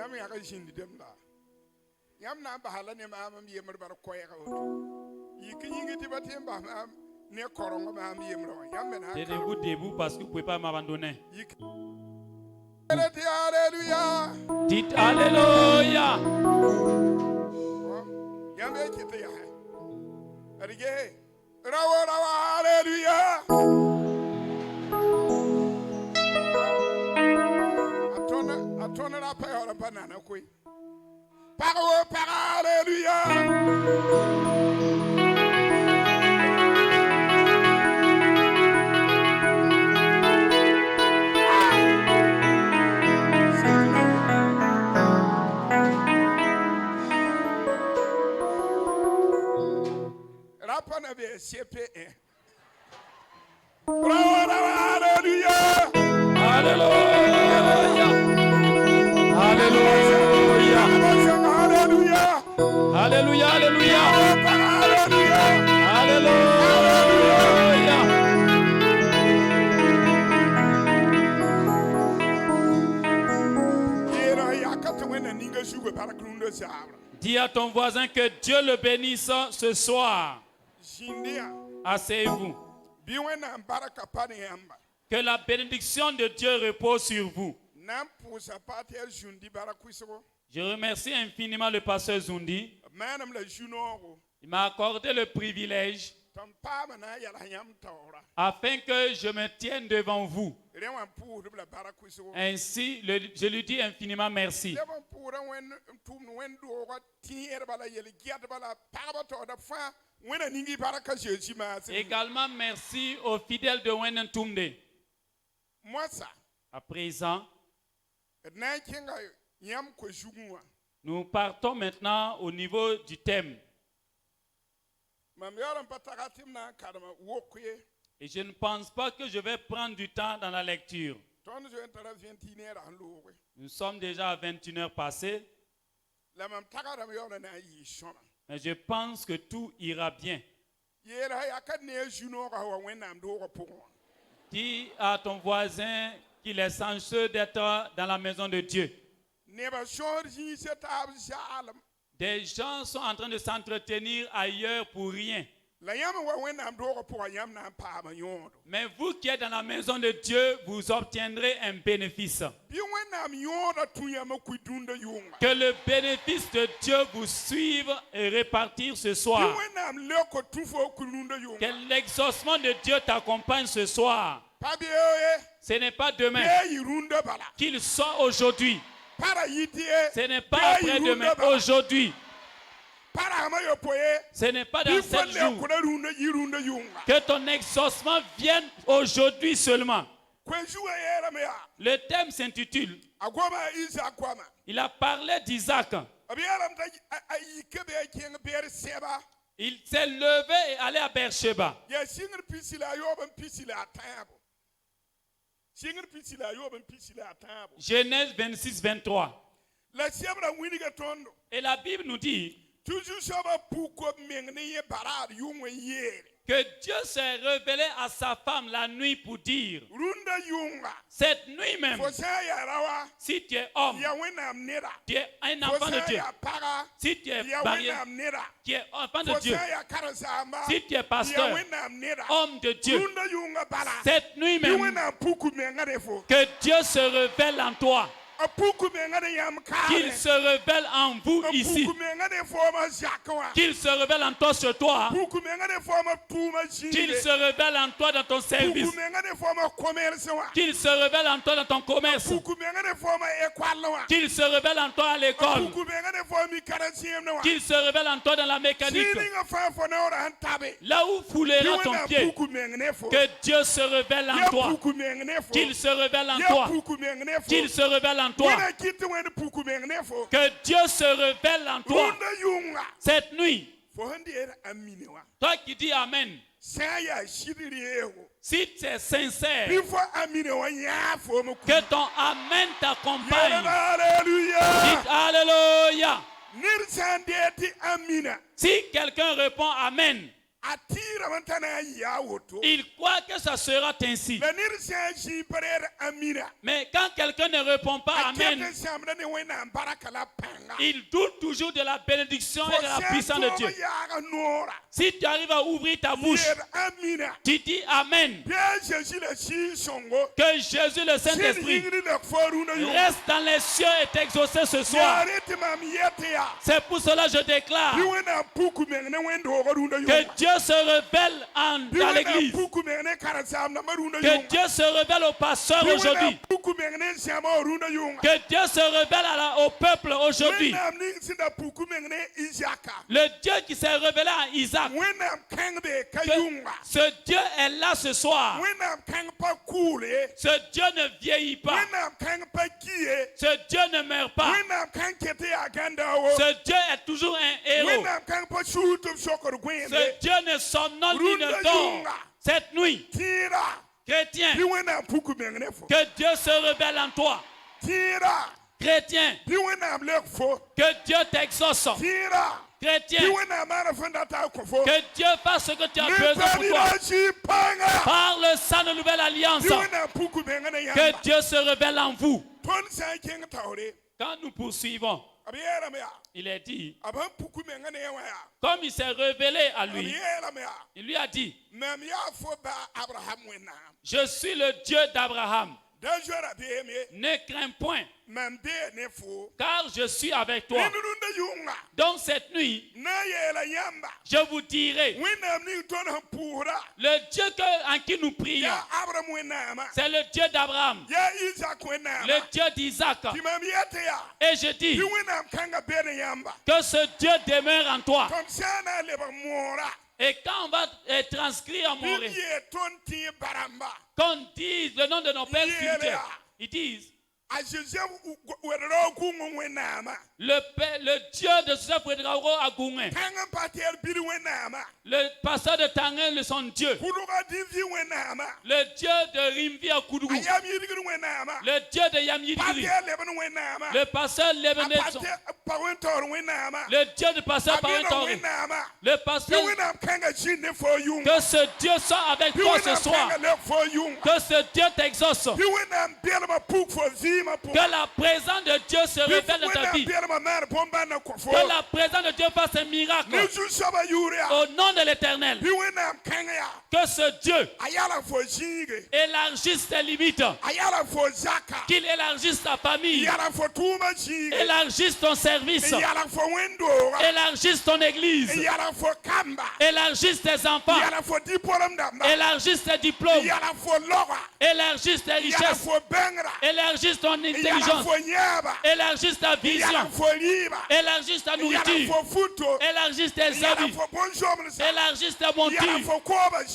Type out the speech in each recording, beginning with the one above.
Yam ya ga jindi dem da. Yam na ba hala ne ma am yemr bar ko ya ga. Yikinyi ti batem ba ne korongo ma am yemro. Yam na. Tenez-vous debout parce que vous ne pouvez pas m'abandonner. Alléluia. Dites Alléluia. Yam be kiti ya. Arige. Rawa Alléluia. Atona la paix la banane quoi. Par Alléluia. Rapana be CPE. Alléluia. Alléluia. Alléluia. Alléluia. Alléluia. Alléluia. Alléluia. Dis à ton voisin que Dieu le bénisse ce soir. Asseyez-vous. Que la bénédiction de Dieu repose sur vous. Je remercie infiniment le pasteur Zundi. Il m'a accordé le privilège afin que je me tienne devant vous. Ainsi, je lui dis infiniment merci. Également, merci aux fidèles de Wenentumde. À présent, nous partons maintenant au niveau du thème. Et je ne pense pas que je vais prendre du temps dans la lecture. Nous sommes déjà à 21h passées. Mais je pense que tout ira bien. Dis à ton voisin qu'il est chanceux d'être dans la maison de Dieu. Des gens sont en train de s'entretenir ailleurs pour rien. Mais vous qui êtes dans la maison de Dieu, vous obtiendrez un bénéfice. Que le bénéfice de Dieu vous suive et répartir ce soir. Que l'exaucement de Dieu t'accompagne ce soir. Ce n'est pas demain, qu'il soit aujourd'hui. Ce n'est pas après-demain, aujourd'hui. Ce n'est pas dans 7 jours. Que ton exaucement vienne aujourd'hui seulement. Le thème s'intitule. Il a parlé d'Isaac. Il s'est levé et allé à Beersheba. Genèse 26, 23. Et la Bible nous dit que Dieu s'est révélé à sa femme la nuit pour dire: cette nuit même, si tu es homme, tu es un enfant de Dieu. Si tu es marié, tu es enfant de Dieu. Si tu es pasteur, homme de Dieu, cette nuit même, que Dieu se révèle en toi. Qu'il se révèle en vous ici. Qu'il se révèle en toi sur toi. Qu'il se révèle en toi dans ton service. Qu'il se révèle en toi dans ton commerce. Qu'il se révèle en toi à l'école. Qu'il se révèle en toi dans la mécanique. Là où foulera ton pied, que Dieu se révèle en toi. Qu'il se révèle en toi. Qu'il se révèle en toi. Que Dieu se révèle en toi. Cette nuit, toi qui dis Amen, si tu es sincère, que ton Amen t'accompagne. Dites Alléluia. Si quelqu'un répond Amen, Il croit que ça sera ainsi. Mais quand quelqu'un ne répond pas Amen, il doute toujours de la bénédiction et de la puissance de Dieu. Si tu arrives à ouvrir ta bouche, tu dis Amen. Que Jésus, le Saint-Esprit, reste dans les cieux et t'exaucer ce soir. C'est pour cela que je déclare que Dieu se révèle dans l'église. Que Dieu se révèle au pasteur aujourd'hui. Que Dieu se révèle au peuple aujourd'hui. Le Dieu qui s'est révélé à Isaac. Ce Dieu est là ce soir. Ce Dieu ne vieillit pas. Ce Dieu ne meurt pas. Ce Dieu est toujours un héros. Ce Dieu ne somnole ni ne dort. Cette nuit, chrétien, que Dieu se révèle en toi. Chrétien, que Dieu t'exauce. Chrétien, que Dieu fasse ce que tu as besoin pour toi. Par le sang de nouvelle alliance, que Dieu se révèle en vous. Quand nous poursuivons, il est dit, comme il s'est révélé à lui, il lui a dit, je suis le Dieu d'Abraham. Ne crains point, car je suis avec toi. Donc cette nuit, je vous dirai, le Dieu en qui nous prions, c'est le Dieu d'Abraham, le Dieu d'Isaac. Et je dis que ce Dieu demeure en toi. Et quand on va transcrire en Morée, qu'on dise le nom de nos pères spirituels, ils disent le Dieu de Joseph Ouedraogo à Gouin. Le pasteur de Tangen, le son Dieu. Le Dieu de Rimvi à Koudougou. Le Dieu de Yamyidiri. Le pasteur Lebenetson. Le Dieu de pasteur Parentori. Le pasteur. Que ce Dieu soit avec toi ce soir. Que ce Dieu t'exauce. Que la présence de Dieu se révèle dans ta vie. Que la présence de Dieu fasse un miracle. Au nom de l'Éternel. Que ce Dieu élargisse tes limites. Qu'il élargisse ta famille. Élargisse ton service. Élargisse ton église. Élargisse tes enfants. Élargisse tes diplômes. Élargisse tes richesses. Élargisse ton intelligence. Élargisse ta vision. Élargisse ta nourriture. Élargisse tes habits. Élargisse ta monture.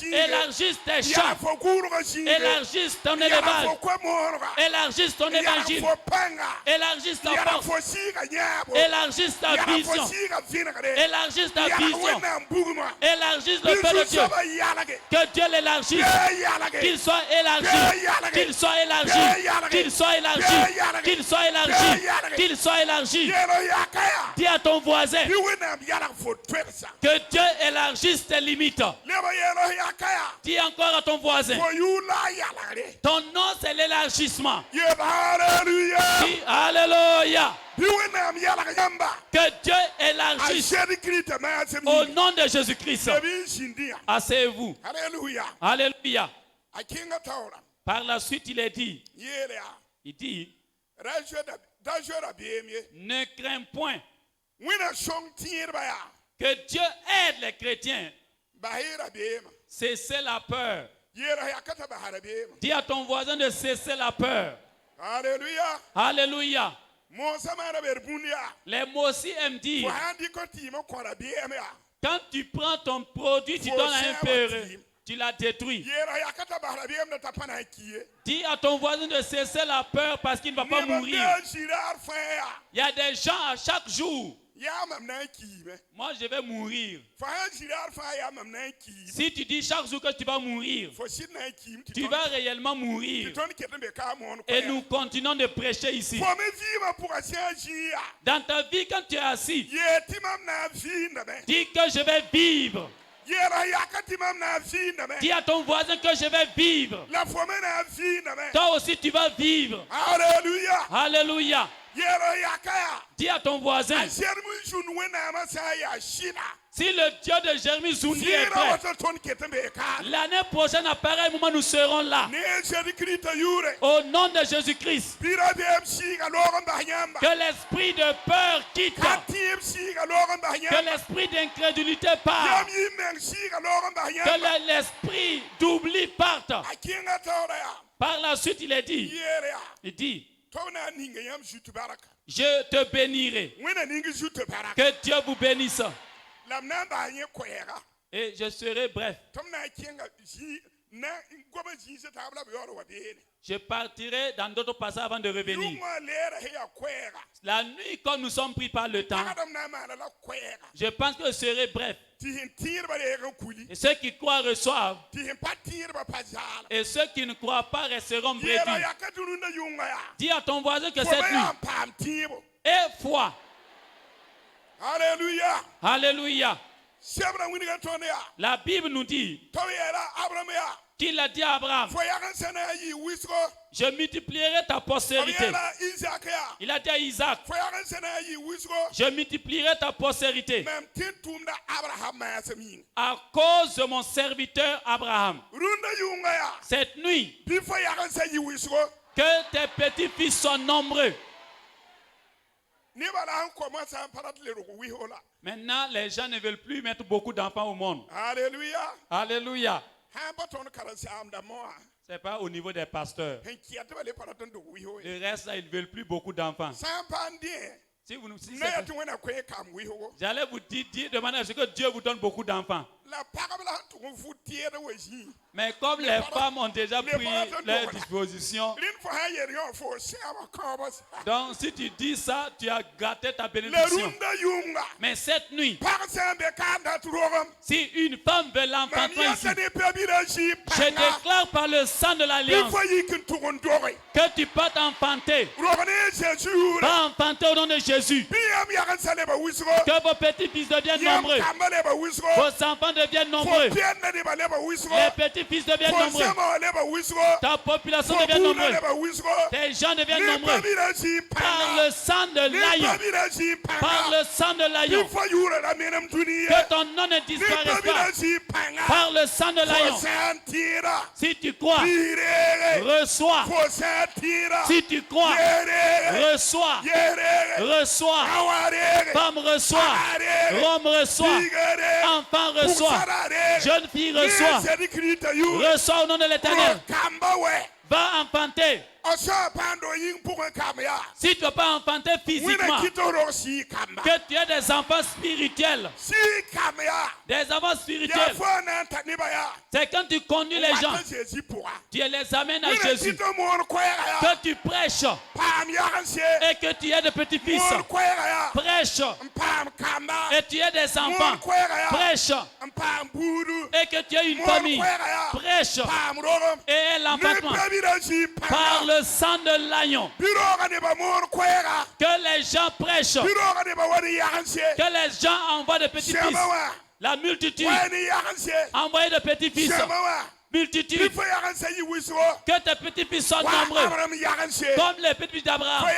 Élargisse tes champs. Élargisse ton élevage. Élargisse ton évangile. Élargisse ta force. Élargisse ta vision. Élargisse ta vision. Élargisse le feu de Dieu. Que Dieu l'élargisse. Qu'il soit élargi. Qu'il soit élargi. Qu'il soit élargi. Qu'il soit élargi. Qu'il soit élargi. Dis à ton voisin que Dieu élargisse tes limites. Dis encore à ton voisin, ton nom c'est l'élargissement. Dis Alléluia. Que Dieu élargisse au nom de Jésus-Christ. Asseyez-vous. Alléluia. Par la suite, il est dit, ne crains point. Que Dieu aide les chrétiens. Cessez la peur. Dis à ton voisin de cesser la peur. Alléluia. Alléluia. Les mots aussi aiment dire, quand tu prends ton produit, tu donnes à un peureux. Tu l'as détruit. Dis à ton voisin de cesser la peur parce qu'il ne va pas mourir. Il y a des gens à chaque jour. Moi, je vais mourir. Si tu dis chaque jour que tu vas mourir, tu vas réellement mourir. Et nous continuons de prêcher ici. Dans ta vie, quand tu es assis, dis que je vais vivre Dis à ton voisin que je vais vivre. Toi aussi tu vas vivre. Alléluia. Alléluia. Dis à ton voisin, si le Dieu de Jérémie Zoundi est prêt, l'année prochaine, à pareil moment, nous serons là. Au nom de Jésus-Christ. Que l'esprit de peur quitte. Que l'esprit d'incrédulité parte. Que l'esprit d'oubli parte. Par la suite, il dit, je te bénirai. Que Dieu vous bénisse. Et je serai bref. Je partirai dans d'autres passages avant de revenir. La nuit, comme nous sommes pris par le temps, je pense que je serai bref. Et ceux qui croient reçoivent. Et ceux qui ne croient pas resteront brebis. Dis à ton voisin que cette nuit est foi. Alléluia. Alléluia. La Bible nous dit qu'il a dit à Abraham, je multiplierai ta postérité. Il a dit à Isaac, je multiplierai ta postérité à cause de mon serviteur Abraham. Cette nuit, que tes petits-fils soient nombreux. Maintenant, les gens ne veulent plus mettre beaucoup d'enfants au monde. Alléluia. Alléluia. Ce n'est pas au niveau des pasteurs. Le reste, là, ils ne veulent plus beaucoup d'enfants. Si vous j'allais vous dire, demander à ce que Dieu vous donne beaucoup d'enfants. Mais comme les femmes ont déjà pris leurs dispositions, donc si tu dis ça, tu as gâté ta bénédiction. Mais cette nuit, si une femme veut l'enfanter ici, je déclare par le sang de l'alliance que tu peux t'enfanter. Va enfanter au nom de Jésus. Que vos petits-fils deviennent nombreux. Vos enfants deviennent nombreux. Les petits-fils deviennent nombreux. Ta population devient nombreuse. Tes gens deviennent nombreux. Par le sang de l'agneau. Par le sang de l'agneau. Que ton nom ne disparaisse pas. Par le sang de l'agneau. Si tu crois, reçois. Si tu crois, reçois. Reçois. Femme reçoit. Rome reçoit. Enfant reçoit. Jeune fille reçoit. Reçois au nom de l'Éternel. Va enfanter. Si tu ne peux pas enfanter physiquement, que tu aies des enfants spirituels. Des enfants spirituels. C'est quand tu conduis les gens, tu les amènes à Jésus. Que tu prêches et que tu aies des petits-fils. Prêche et tu aies des enfants. Prêche et que tu aies une famille. Prêche et aie l'enfantement. Par le sang de l'agneau. Que les gens prêchent. Que les gens envoient des petits-fils. La multitude. Envoyer des petits-fils. Multitude. Que tes petits-fils soient nombreux. Comme les petits-fils d'Abraham.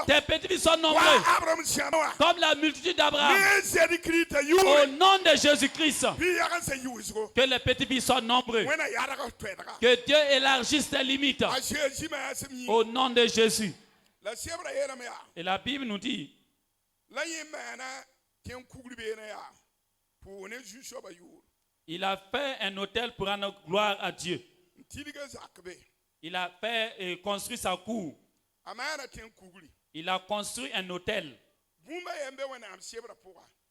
Tes petits-fils sont nombreux. Comme la multitude d'Abraham. Au nom de Jésus-Christ. Que les petits-fils soient nombreux. Que Dieu élargisse tes limites. Au nom de Jésus. Et la Bible nous dit. Il a fait un autel pour rendre gloire à Dieu. Il a fait et construit sa cour. Il a construit un autel. Il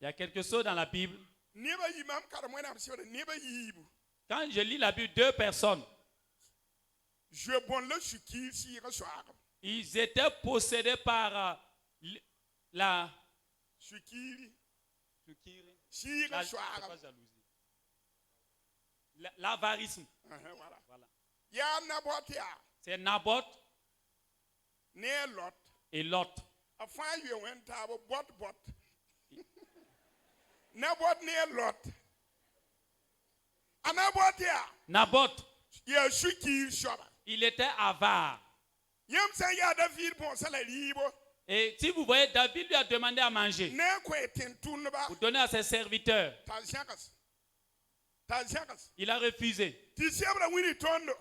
y a quelque chose dans la Bible. Quand je lis la Bible, deux personnes, ils étaient possédés par l'avarisme. C'est Naboth et Lot. Naboth, il était avare. Et si vous voyez, David lui a demandé à manger pour donner à ses serviteurs. Il a refusé.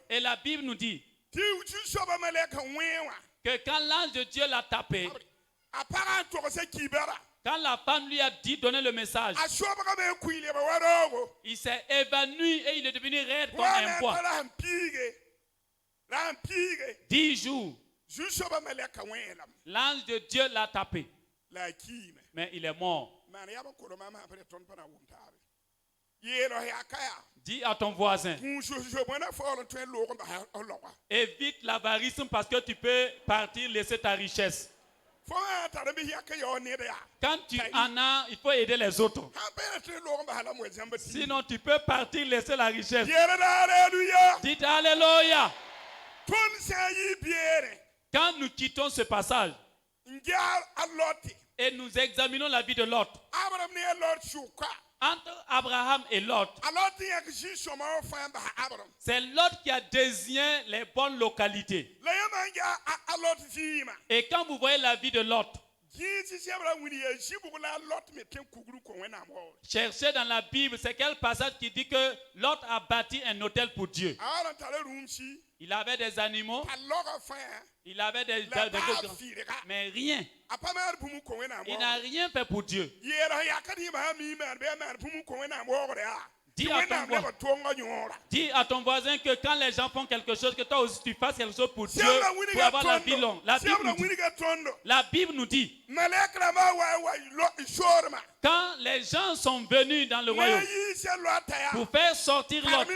Et la Bible nous dit que quand l'ange de Dieu l'a tapé, quand la femme lui a dit donner le message, il s'est évanoui et il est devenu raide comme un bois. 10 jours, l'ange de Dieu l'a tapé. Mais il est mort. Dis à ton voisin, évite l'avarisme parce que tu peux partir laisser ta richesse. Quand tu en as, il faut aider les autres. Sinon, tu peux partir laisser la richesse. Dites Alléluia. Quand nous quittons ce passage et nous examinons la vie de Lot, entre Abraham et Lot, c'est Lot qui a désigné les bonnes localités. Et quand vous voyez la vie de Lot, cherchez dans la Bible, c'est quel passage qui dit que Lot a bâti un hôtel pour Dieu. Il avait des animaux, il avait des mais rien. Il n'a rien fait pour Dieu. Dis à ton voisin que quand les gens font quelque chose, que toi aussi tu fasses quelque chose pour Dieu, pour avoir la vie longue. La Bible nous dit, quand les gens sont venus dans le royaume pour faire sortir Lot,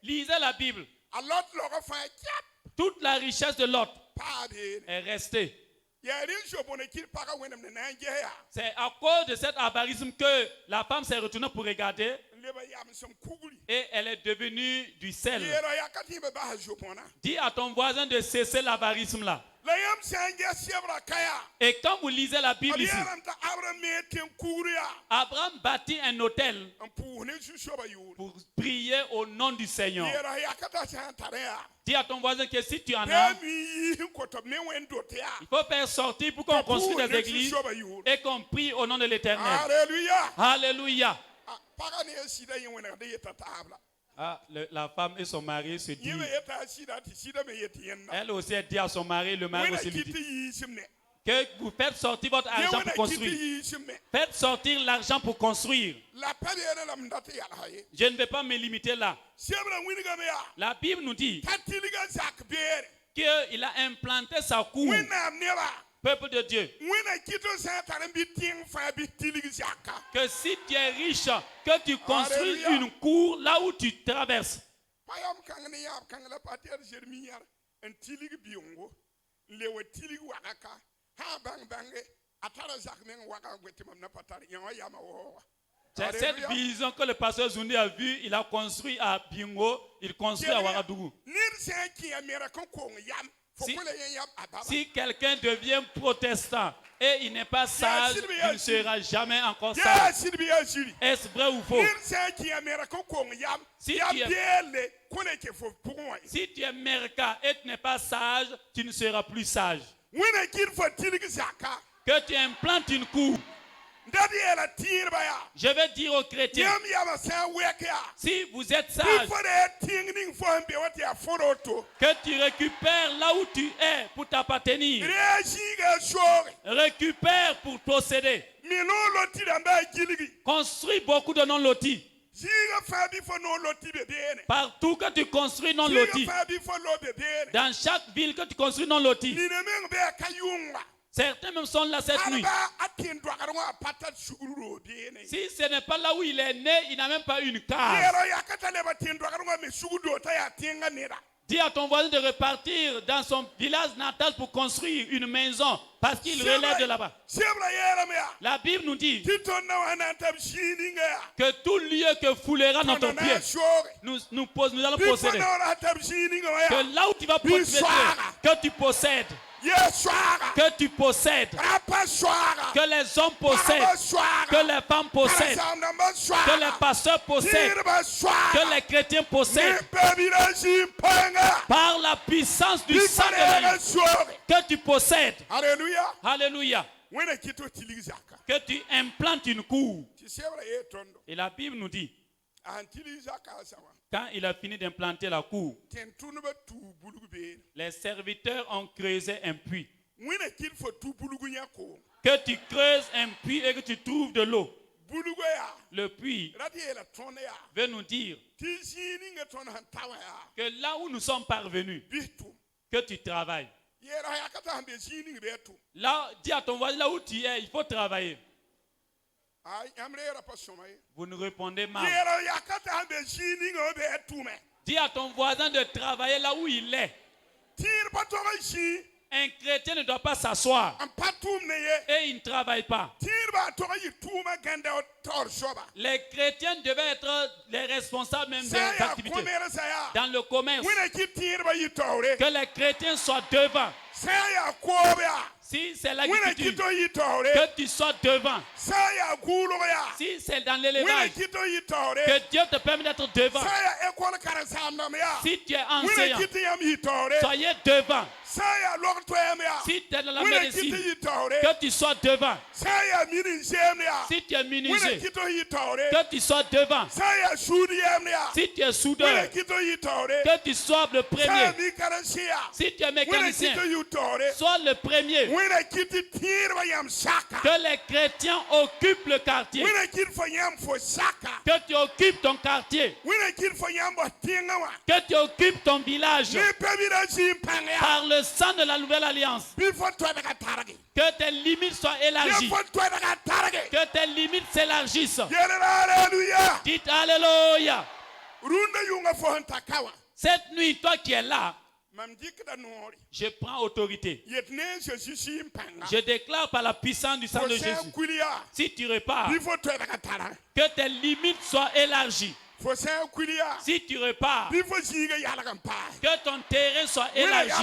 lisez la Bible. Toute la richesse de Lot est restée. C'est à cause de cet avarisme que la femme s'est retournée pour regarder et elle est devenue du sel. Dis à ton voisin de cesser l'avarisme là. Et quand vous lisez la Bible ici, Abraham bâtit un autel pour prier au nom du Seigneur. Dis à ton voisin que si tu en as, il faut faire sortir pour qu'on construise des églises et qu'on prie au nom de l'Éternel. Alléluia. La femme et son mari se disent. Elle aussi a dit à son mari, le mari aussi lui dit que vous faites sortir votre argent pour construire. Faites sortir l'argent pour construire. Je ne vais pas me limiter là. La Bible nous dit qu'il a implanté sa cour. Peuple de Dieu, que si tu es riche, que tu construis une cour là où tu traverses. C'est cette vision que le pasteur Zoundi a vue. Il a construit à Bingo, il construit à Ouagadougou. Si quelqu'un devient protestant et il n'est pas sage, il ne sera jamais encore sage. Est-ce vrai ou faux? Si tu es merka et tu n'es pas sage, tu ne seras plus sage. Que tu implantes une cour. Je vais dire aux chrétiens, si vous êtes sage, que tu récupères là où tu es pour t'appartenir. Récupère pour posséder. Construis beaucoup de non-lotis. Partout que tu construis non-lotis, dans chaque ville que tu construis non-lotis, certains même sont là cette nuit. Si ce n'est pas là où il est né, il n'a même pas une case. Dis à ton voisin de repartir dans son village natal pour construire une maison parce qu'il relève de là-bas. La Bible nous dit que tout lieu que foulera notre pied, nous allons posséder. Que là où tu vas posséder, que tu possèdes. que tu possèdes, que les hommes possèdent, que les femmes possèdent, que les pasteurs possèdent, que les chrétiens possèdent, par la puissance du sang de l'agneau, que tu possèdes. Alléluia. Alléluia. Que tu implantes une cour. Et la Bible nous dit, quand il a fini d'implanter la cour, les serviteurs ont creusé un puits. Que tu creuses un puits et que tu trouves de l'eau. Le puits veut nous dire que là où nous sommes parvenus, que tu travailles. Là, dis à ton voisin, là où tu es, il faut travailler. Vous nous répondez mal. Dis à ton voisin de travailler là où il est. Un chrétien ne doit pas s'asseoir et il ne travaille pas. Les chrétiens devaient être les responsables même des activités. Dans le commerce, que les chrétiens soient devant. Si c'est l'agriculture, que tu sois devant. Si c'est dans l'élevage, que Dieu te permette d'être devant. Si tu es enseignant, soyez devant. Si tu es dans la médecine, que tu sois devant. Si tu es menuisier, que tu sois devant. Si tu es soudeur, que tu sois le premier. Si tu es mécanicien, sois le premier. Que les chrétiens occupent le quartier. Que tu occupes ton quartier. Que tu occupes ton village. Par le sang de la nouvelle alliance. Que tes limites soient élargies. Que tes limites s'élargissent. Dites Alléluia. Cette nuit, toi qui es là, je prends autorité. Je déclare par la puissance du sang de Jésus. Si tu repars, que tes limites soient élargies. Si tu repars, que ton terrain soit élargi.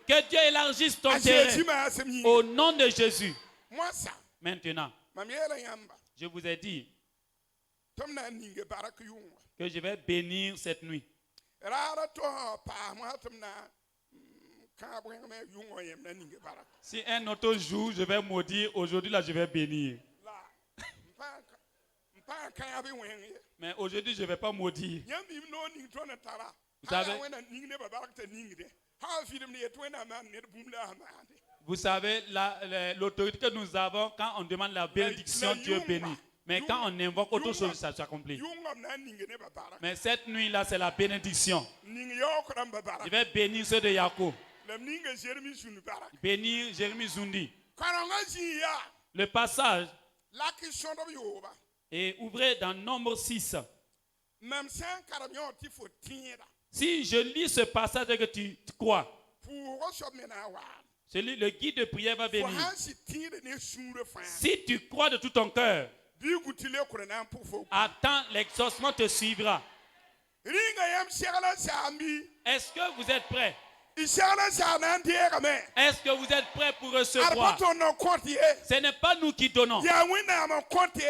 Que Dieu élargisse ton terrain. Au nom de Jésus. Maintenant, je vous ai dit que je vais bénir cette nuit. Si un autre jour, je vais maudire, aujourd'hui là, je vais bénir. Mais aujourd'hui, je ne vais pas maudire. Vous savez, l'autorité que nous avons, quand on demande la bénédiction, Dieu bénit. Mais quand on invoque autre chose, ça s'accomplit. Mais cette nuit-là, c'est la bénédiction. Je vais bénir ceux de Jacob. Bénir Jérémie Zundi. Le passage. Et ouvrez dans Nombre 6. Si je lis ce passage que tu crois, le guide de prière va venir. Si tu crois de tout ton cœur, attends, l'exaucement te suivra. Est-ce que vous êtes prêts? Est-ce que vous êtes prêts pour recevoir? Ce n'est pas nous qui donnons.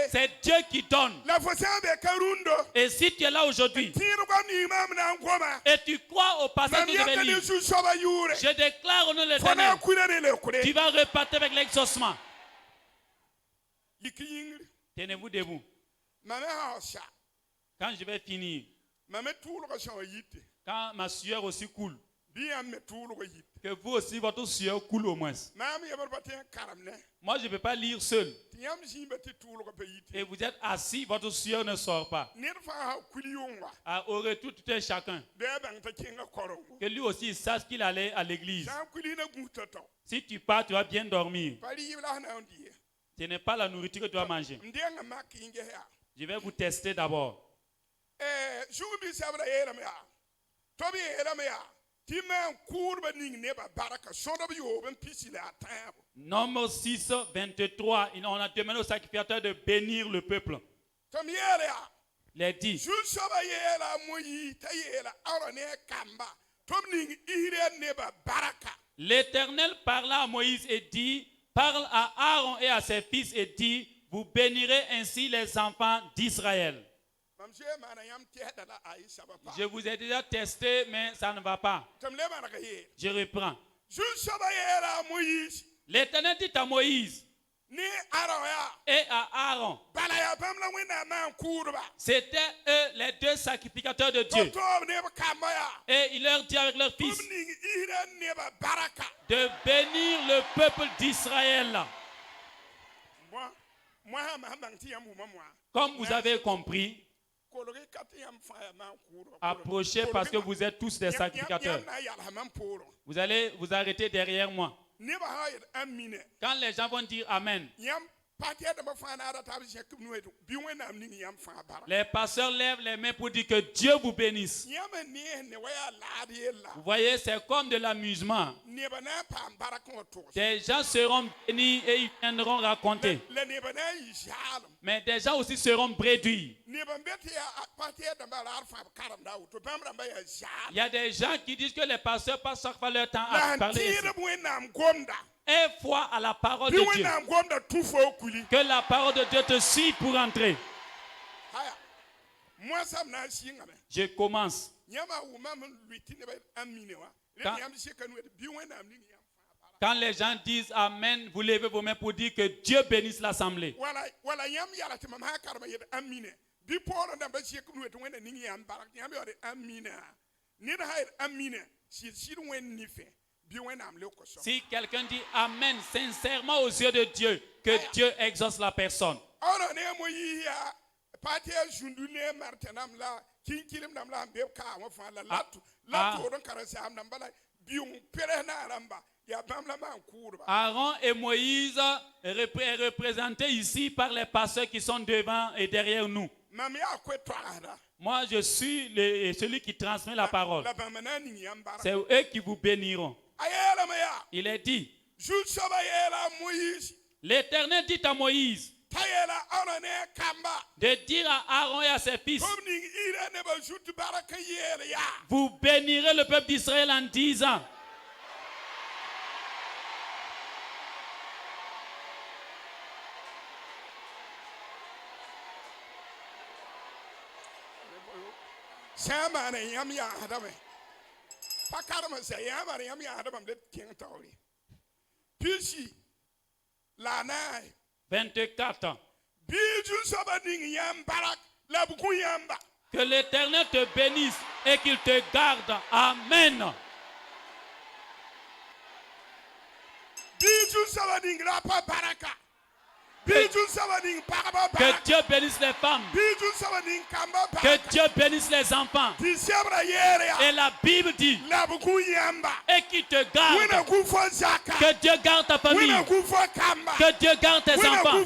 C'est Dieu qui donne. Et si tu es là aujourd'hui et tu crois au passage que je vais lire, je déclare au nom de l'Éternel, tu vas repartir avec l'exaucement. Tenez-vous debout. Quand je vais finir, quand ma sueur aussi coule, que vous aussi, votre sueur coule au moins. Moi, je ne peux pas lire seul. Et vous êtes assis, votre sueur ne sort pas. Au retour, tout un chacun. Que lui aussi sache qu'il allait à l'église. Si tu pars, tu vas bien dormir. Ce n'est pas la nourriture que tu vas manger. Je vais vous tester d'abord. Nombre 6, 23. On a demandé au sacrificateur de bénir le peuple. Les dit. L'Éternel parla à Moïse et dit, parle à Aaron et à ses fils et dit, vous bénirez ainsi les enfants d'Israël. Je vous ai déjà testé, mais ça ne va pas. Je reprends. L'Éternel dit à Moïse et à Aaron, c'était eux les deux sacrificateurs de Dieu. Et il leur dit avec leurs fils de bénir le peuple d'Israël. Comme vous avez compris, approchez parce que vous êtes tous des sacrificateurs. Vous allez vous arrêter derrière moi. Quand les gens vont dire Amen, les pasteurs lèvent les mains pour dire que Dieu vous bénisse. Vous voyez, c'est comme de l'amusement. Des gens seront bénis et ils viendront raconter. Mais des gens aussi seront bréduits. Il y a des gens qui disent que les pasteurs passent chaque fois leur temps à parler ici. Et foi à la parole de Dieu. Que la parole de Dieu te suit pour entrer. Je commence. Quand les gens disent Amen, vous levez vos mains pour dire que Dieu bénisse l'assemblée. Si quelqu'un dit Amen sincèrement aux yeux de Dieu, que Dieu exauce la personne. Aaron et Moïse représentés ici par les pasteurs qui sont devant et derrière nous. Moi, je suis celui qui transmet la parole. C'est eux qui vous béniront. Il est dit, l'Éternel dit à Moïse de dire à Aaron et à ses fils, vous bénirez le peuple d'Israël en disant, Puis, 24 ans. Que l'Éternel te bénisse et qu'il te garde. Amen. Que Dieu bénisse les femmes. Que Dieu bénisse les enfants. Et la Bible dit, et qui te garde. Que Dieu garde ta famille. Que Dieu garde tes enfants.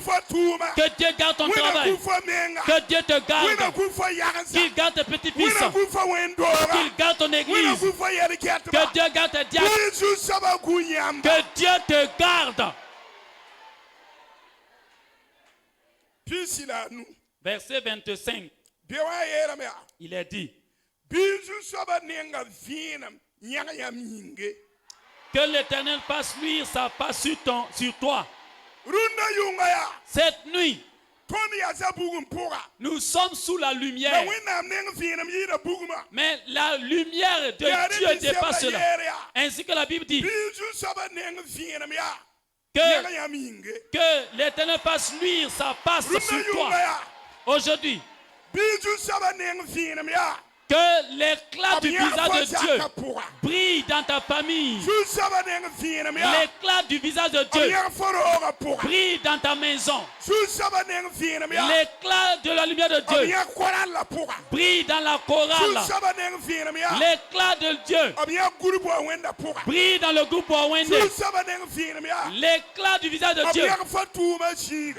Que Dieu garde ton travail. Que Dieu te garde. Qu'il garde tes petits-fils. Qu'il garde ton église. Que Dieu garde tes diacres. Que Dieu te garde. Verset 25. Il est dit que l'Éternel fasse luire sa face sur toi. Cette nuit, nous sommes sous la lumière. Mais la lumière de Dieu dépasse cela. Ainsi que la Bible dit que l'Éternel fasse luire sa face sur toi. Aujourd'hui, que l'éclat du visage de Dieu brille dans ta famille. L'éclat du visage de Dieu brille dans ta maison. L'éclat de la lumière de Dieu brille dans la chorale. L'éclat de Dieu brille dans le groupe Wawende. L'éclat du visage de Dieu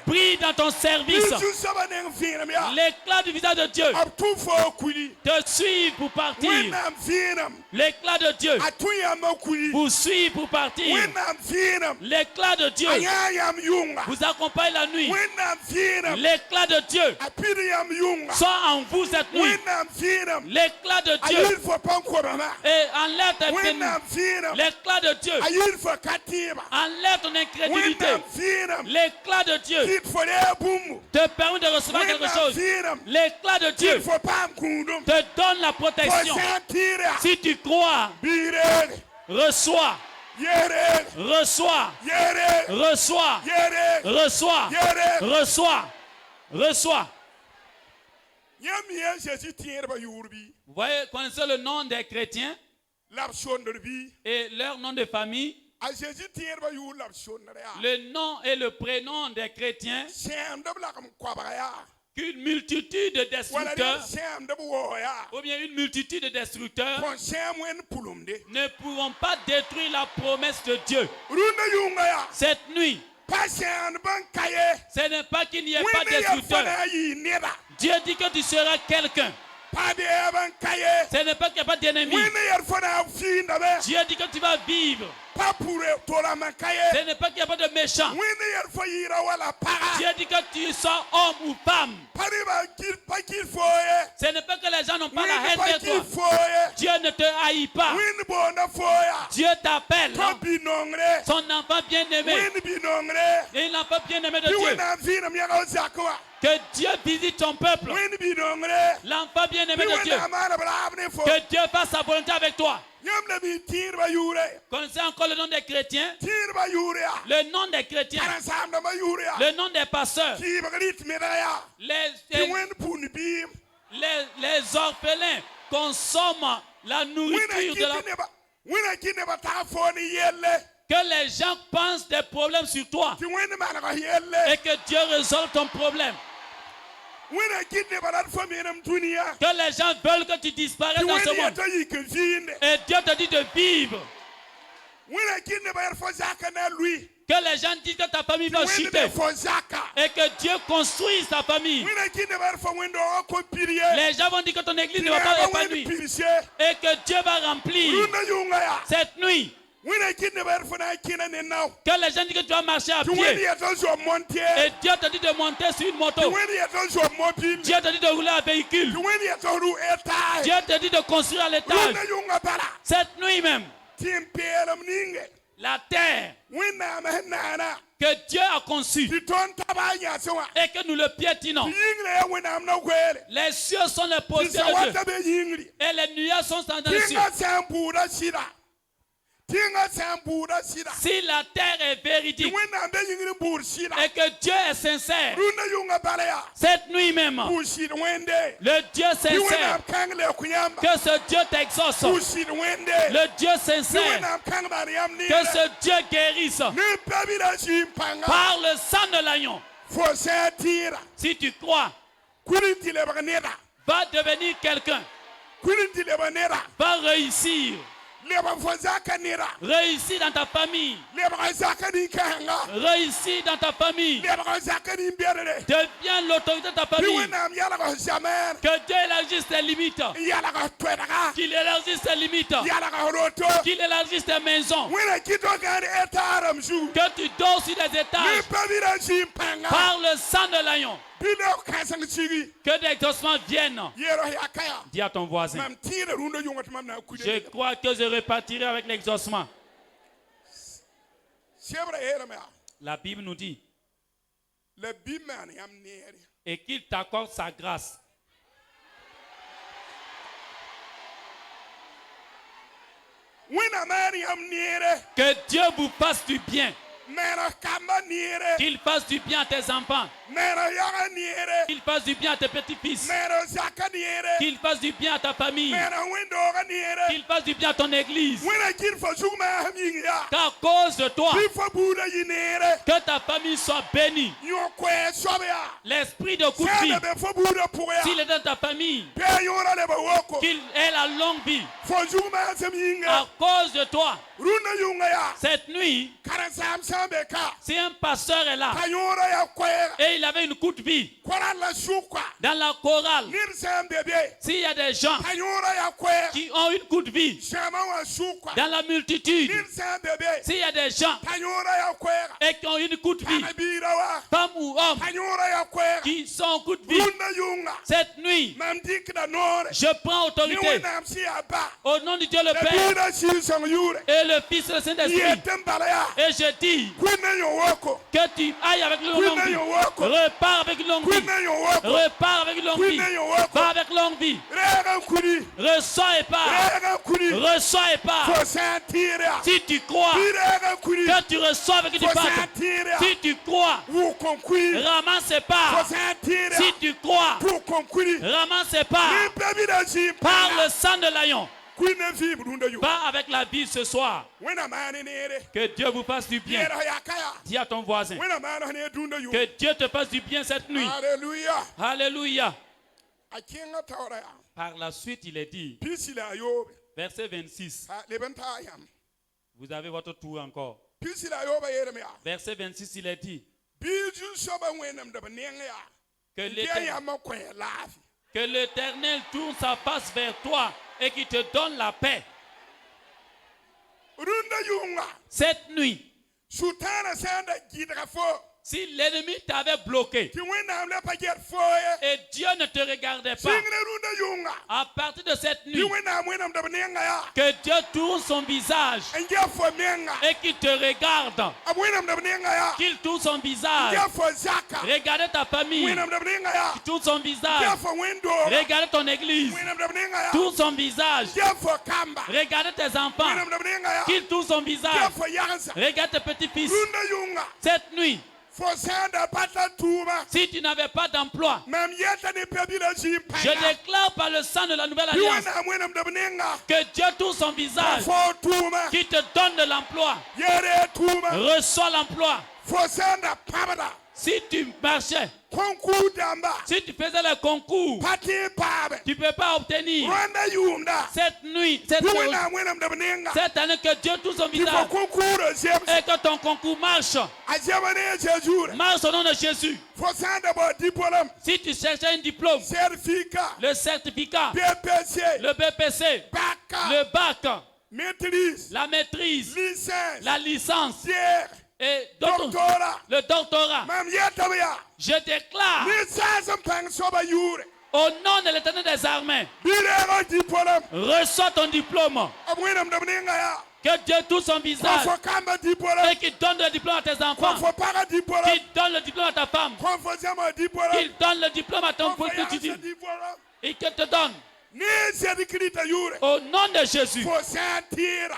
brille dans ton service. L'éclat du visage de Dieu te suit pour partir. L'éclat de Dieu vous suit pour partir. L'éclat de Dieu vous accompagne la nuit. L'éclat de Dieu soit en vous cette nuit. L'éclat de Dieu et enlève tes pénis. L'éclat de Dieu enlève ton incrédulité. L'éclat de Dieu te permet de recevoir quelque chose. L'éclat de Dieu te donne la protection. Si tu crois, reçois. Reçois. Reçois. Reçois. Reçois. Reçois. Vous voyez, connaissez le nom des chrétiens et leur nom de famille. Le nom et le prénom des chrétiens. Qu'une multitude de destructeurs ou bien une multitude de destructeurs ne pourront pas détruire la promesse de Dieu. Cette nuit, ce n'est pas qu'il n'y ait pas de destructeurs. Dieu dit que tu seras quelqu'un. Ce n'est pas qu'il n'y a pas d'ennemis. Dieu dit que tu vas vivre. Ce n'est pas qu'il n'y a pas de méchants. Dieu dit que tu sois homme ou femme. Ce n'est pas que les gens n'ont pas la haine vers toi. Dieu ne te haït pas. Dieu t'appelle son enfant bien-aimé. Et l'enfant bien-aimé de Dieu. Que Dieu visite ton peuple. L'enfant bien-aimé de Dieu. Que Dieu fasse sa volonté avec toi. Connaissez encore le nom des chrétiens? Le nom des chrétiens. Le nom des pasteurs. Les orphelins consomment la nourriture de la... Que les gens pensent des problèmes sur toi. Et que Dieu résolve ton problème. Que les gens veulent que tu disparaisses dans ce monde. Et Dieu te dit de vivre. Que les gens disent que ta famille va chuter. Et que Dieu construise ta famille. Les gens vont dire que ton église ne va pas épanouir. Et que Dieu va remplir cette nuit. Que les gens disent que tu vas marcher à pied. Et Dieu te dit de monter sur une moto. Dieu te dit de rouler un véhicule. Dieu te dit de construire à l'étage. Cette nuit même, la terre que Dieu a conçue et que nous le piétinons. Les cieux sont les postures de Dieu. Et les nuages sont dans les cieux. Si la terre est véridique et que Dieu est sincère, cette nuit même, le Dieu sincère, que ce Dieu t'exauce, le Dieu sincère, que ce Dieu guérisse par le sang de l'agneau. Si tu crois, va devenir quelqu'un, va réussir. Réussis dans ta famille. Réussis dans ta famille. Deviens l'autorité de ta famille. Que Dieu élargisse tes limites. Qu'il élargisse tes limites. Qu'il élargisse tes maisons. Que tu dors sur des étages. Par le sang de l'agneau. Que des exaucements viennent. Dis à ton voisin. Je crois que je repartirai avec l'exaucement. La Bible nous dit. Et qu'il t'accorde sa grâce. Que Dieu vous fasse du bien. Qu'il fasse du bien à tes enfants. Qu'il fasse du bien à tes petits-fils. Qu'il fasse du bien à ta famille. Qu'il fasse du bien à ton église. Qu'à cause de toi, que ta famille soit bénie. L'esprit de coup de vie, s'il est dans ta famille, qu'il ait la longue vie. À cause de toi, cette nuit, si un pasteur est là et il il avait une courte vie. Dans la chorale, s'il y a des gens qui ont une courte vie, dans la multitude, s'il y a des gens et qui ont une courte vie, femmes ou hommes, qui sont en courte vie, cette nuit, je prends autorité au nom de Dieu le Père et le Fils et le Saint-Esprit. Et je dis que tu ailles avec une longue vie. Repars avec une longue vie. Repars avec une longue vie. Va avec longue vie. Reçois et pars. Reçois et pars. Si tu crois que tu reçois avec une pâte, si tu crois, ramasse et pars. Si tu crois, ramasse et pars. Par le sang de l'agneau. Va avec la vie ce soir. Que Dieu vous fasse du bien. Dis à ton voisin. Que Dieu te fasse du bien cette nuit. Alléluia. Alléluia. Par la suite, il est dit, verset 26. Vous avez votre tour encore. Verset 26, il est dit que l'Éternel tourne sa face vers toi et qu'il te donne la paix. Cette nuit, si l'ennemi t'avait bloqué et Dieu ne te regardait pas, à partir de cette nuit, que Dieu tourne son visage et qu'il te regarde, qu'il tourne son visage, regarde ta famille, qu'il tourne son visage, regarde ton église, tourne son visage, regarde tes enfants, qu'il tourne son visage, regarde tes petits-fils. Cette nuit, si tu n'avais pas d'emploi, je déclare par le sang de la nouvelle alliance que Dieu tourne son visage, qui te donne de l'emploi. Reçois l'emploi. Si tu marchais, si tu faisais le concours, tu ne peux pas obtenir. Cette nuit, cette année, que Dieu tourne son visage et que ton concours marche. Marche au nom de Jésus. Si tu cherchais un diplôme, le certificat, le BPC, le bac, la maîtrise, la licence, et le doctorat, je déclare au nom de l'Éternel des armées, reçois ton diplôme. Que Dieu tourne son visage et qu'il donne le diplôme à tes enfants, qu'il donne le diplôme à ta femme, qu'il donne le diplôme à ton foyer et qu'il te donne. Au nom de Jésus,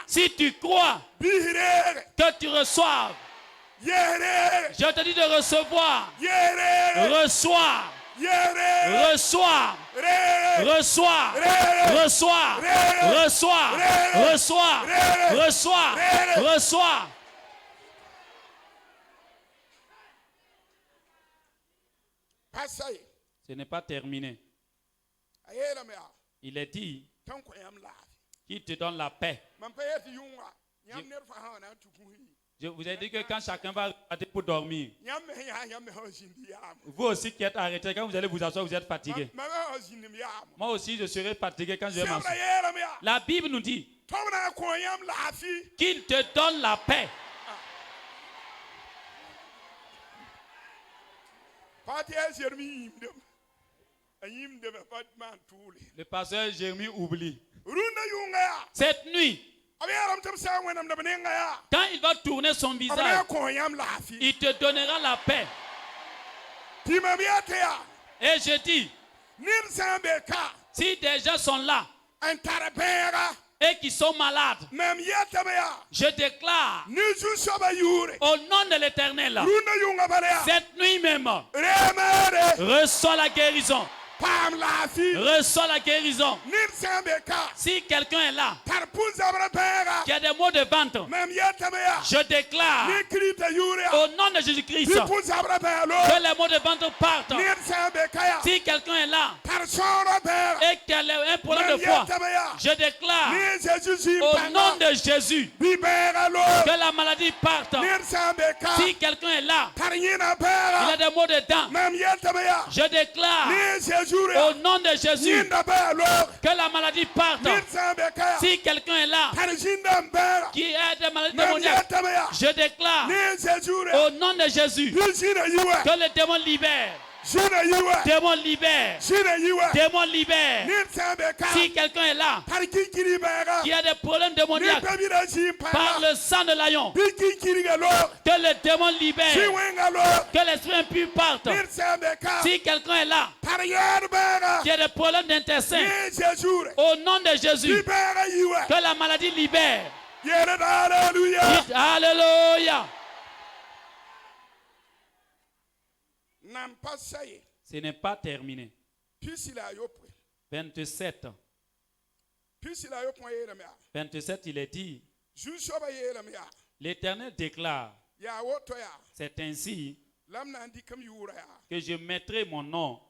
si tu crois que tu reçois, je te dis de recevoir. Reçois. Reçois. Reçois. Reçois. Reçois. Reçois. Reçois. Reçois. Ce n'est pas terminé. Il est dit qu'il te donne la paix. Je vous ai dit que quand chacun va arrêter pour dormir, vous aussi qui êtes arrêtés, quand vous allez vous asseoir, vous êtes fatigué. Moi aussi, je serai fatigué quand je vais m'asseoir. La Bible nous dit qu'il te donne la paix. Le pasteur Jérémie oublie. Cette nuit, quand il va tourner son visage, il te donnera la paix. Et je dis, si des gens sont là et qui sont malades, je déclare au nom de l'Éternel, cette nuit même, reçois la guérison. Reçois la guérison. Si quelqu'un est là qui a des maux de ventre, je déclare au nom de Jésus-Christ que les maux de ventre partent. Si quelqu'un est là et qu'elle a un problème de foi, je déclare au nom de Jésus que la maladie parte. Si quelqu'un est là, il a des maux de dents, je déclare au nom de Jésus que la maladie parte. Si quelqu'un est là qui a des maladies démoniaques, je déclare au nom de Jésus que le démon libère. Démon libère. Démon libère. Si quelqu'un est là qui a des problèmes démoniaques par le sang de l'agneau, que le démon libère. Que l'esprit impur parte. Si quelqu'un est là qui a des problèmes d'intestin, au nom de Jésus, que la maladie libère. Dites Alléluia. Ce n'est pas terminé. 27. 27, il est dit, l'Éternel déclare, c'est ainsi que je mettrai mon nom,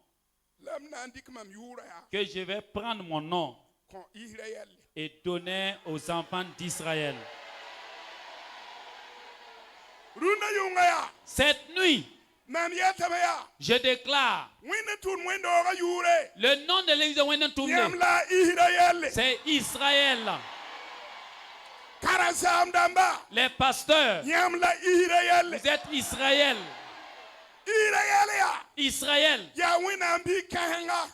que je vais prendre mon nom et donner aux enfants d'Israël. Cette nuit, je déclare le nom de l'église de Wendentoumne, c'est Israël. Les pasteurs, vous êtes Israël. Israël,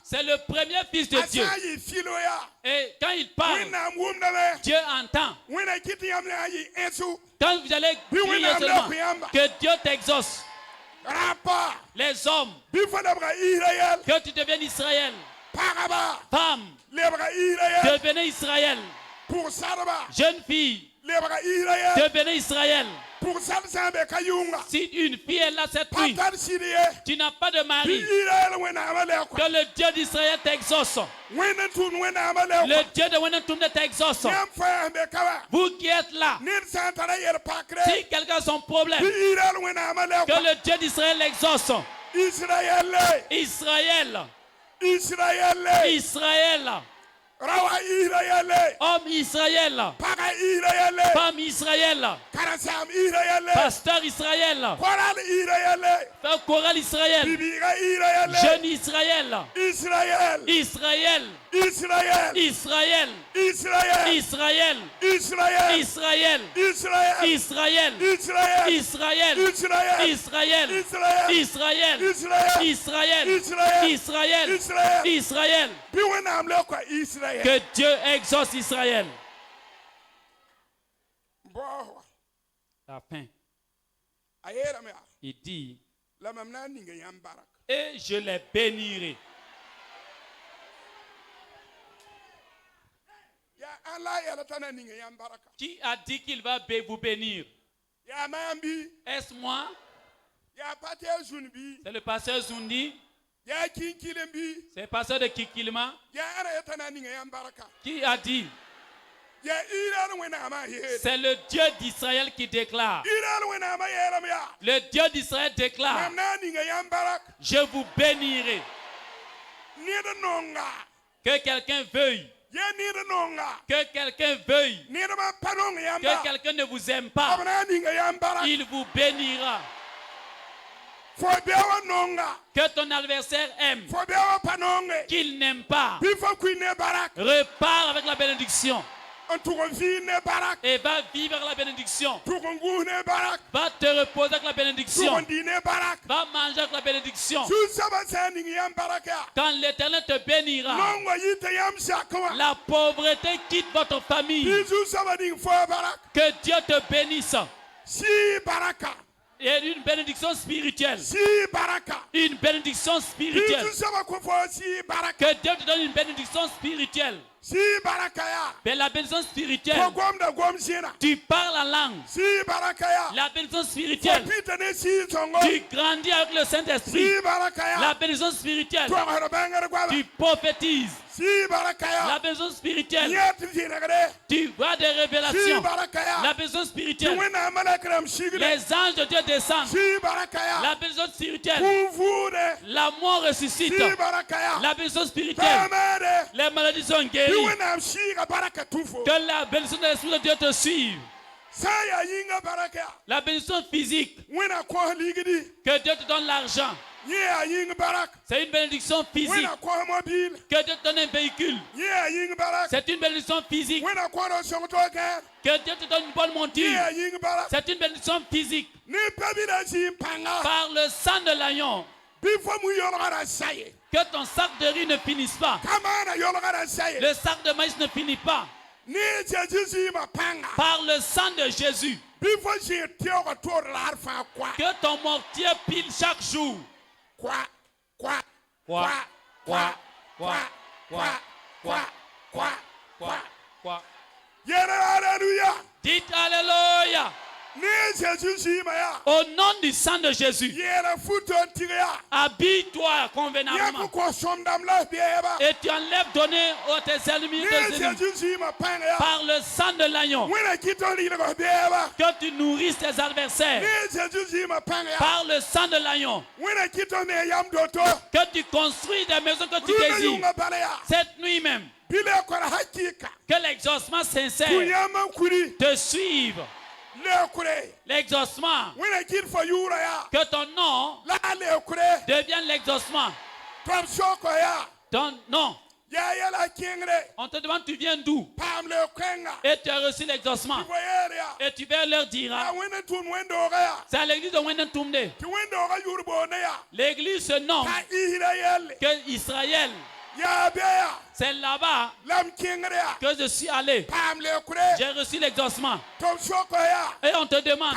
c'est le premier fils de Dieu. Et quand il parle, Dieu entend. Quand vous allez crier seulement, que Dieu t'exauce. Les hommes, que tu deviennes Israël. Femme, devenez Israël. Jeune fille, devenez Israël. Si une fille est là cette nuit, tu n'as pas de mari, que le Dieu d'Israël t'exauce. Le Dieu de Wendentoumne t'exauce. Vous qui êtes là, si quelqu'un a son problème, que le Dieu d'Israël l'exauce. Israël. Israël. Homme Israël, femme Israël, pasteur Israël, chorale Israël, jeune Israël, Israël, Israël, Israël, Israël, Israël, Israël, Israël, Israël, que Dieu exauce Israël. La fin. Il dit, et je les bénirai. Qui a dit qu'il va vous bénir? Est-ce moi? C'est le pasteur Zundi. C'est le pasteur de Kikilima. Qui a dit? C'est le Dieu d'Israël qui déclare. Le Dieu d'Israël déclare, je vous bénirai. Que quelqu'un veuille. Que quelqu'un veuille. Que quelqu'un ne vous aime pas. Il vous bénira. Que ton adversaire aime. Qu'il n'aime pas. Repars avec la bénédiction. Et va vivre avec la bénédiction. Va te reposer avec la bénédiction. Va manger avec la bénédiction. Quand l'Éternel te bénira, la pauvreté quitte votre famille. Que Dieu te bénisse. Et une bénédiction spirituelle. Une bénédiction spirituelle. Que Dieu te donne une bénédiction spirituelle. Mais la bénédiction spirituelle, tu parles en langue. La bénédiction spirituelle, tu grandis avec le Saint-Esprit. La bénédiction spirituelle, tu prophétises. La bénédiction spirituelle. Tu vois des révélations. La bénédiction spirituelle. Les anges de Dieu descendent. La bénédiction spirituelle. La mort ressuscite. La bénédiction spirituelle. Les maladies sont guéries. Que la bénédiction de l'Esprit de Dieu te suive. La bénédiction physique. Que Dieu te donne l'argent. C'est une bénédiction physique. Que Dieu te donne un véhicule. C'est une bénédiction physique. Que Dieu te donne une bonne monture. C'est une bénédiction physique. Par le sang de l'agneau. Que ton sac de riz ne finisse pas. Le sac de maïs ne finit pas. Par le sang de Jésus. Que ton mortier pile chaque jour. Dites Alléluia. Au nom du sang de Jésus, habille-toi convenablement et tu enlèves donner à tes ennemis par le sang de l'agneau. Que tu nourrisses tes adversaires par le sang de l'agneau. Que tu construis des maisons que tu désires. Cette nuit même, que l'exaucement sincère te suive. L'exaucement. Que ton nom devienne l'exaucement. Ton nom. On te demande tu viens d'où. Et tu as reçu l'exaucement. Et tu vas leur dire. C'est à l'église de Wendentumde. L'église se nomme que Israël. C'est là-bas que je suis allé. J'ai reçu l'exaucement. Et on te demande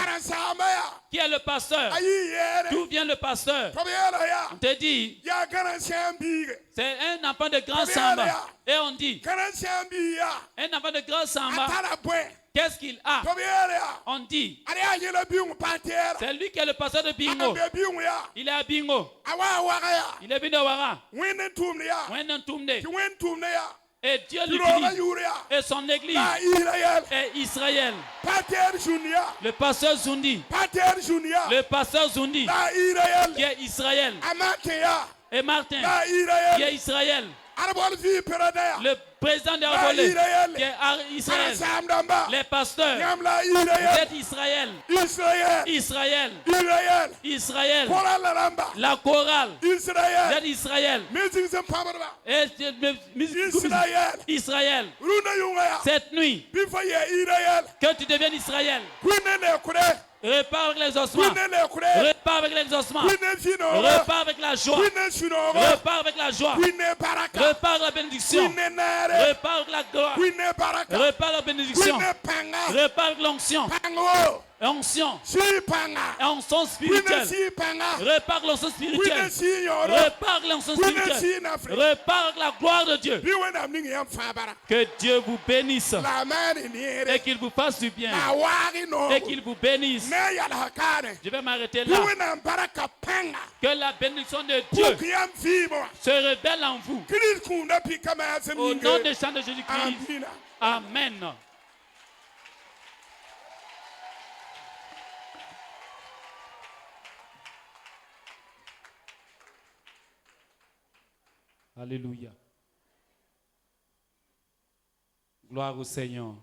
qui est le pasteur. D'où vient le pasteur? On te dit c'est un enfant de grand samba. Et on dit un enfant de grand samba. Qu'est-ce qu'il a? On dit c'est lui qui est le pasteur de Bingo. Il est à Bingo. Il est venu à Wara. Et Dieu l'utilise. Et son église est Israël. Le pasteur Zundi. Le pasteur Zundi qui est Israël. Et Martin qui est Israël. Le président de Arbolé qui est Israël. Les pasteurs, vous êtes Israël. Israël. Israël. La chorale, vous êtes Israël. Israël. Cette nuit, que tu deviennes Israël. Repars avec l'exaucement. Repars avec l'exaucement. Repars avec la joie. Repars avec la joie. Repars avec la bénédiction. Repars avec la gloire. Repars avec la bénédiction. Repars avec l'onction. Onction. Onction spirituelle. Repars avec l'onction spirituelle. Repars avec l'onction spirituelle. Repars avec la gloire de Dieu. Que Dieu vous bénisse. Et qu'il vous fasse du bien. Et qu'il vous bénisse. Je vais m'arrêter là. Que la bénédiction de Dieu se révèle en vous. Au nom du sang de Jésus-Christ. Amen. Alléluia. Gloire au Seigneur.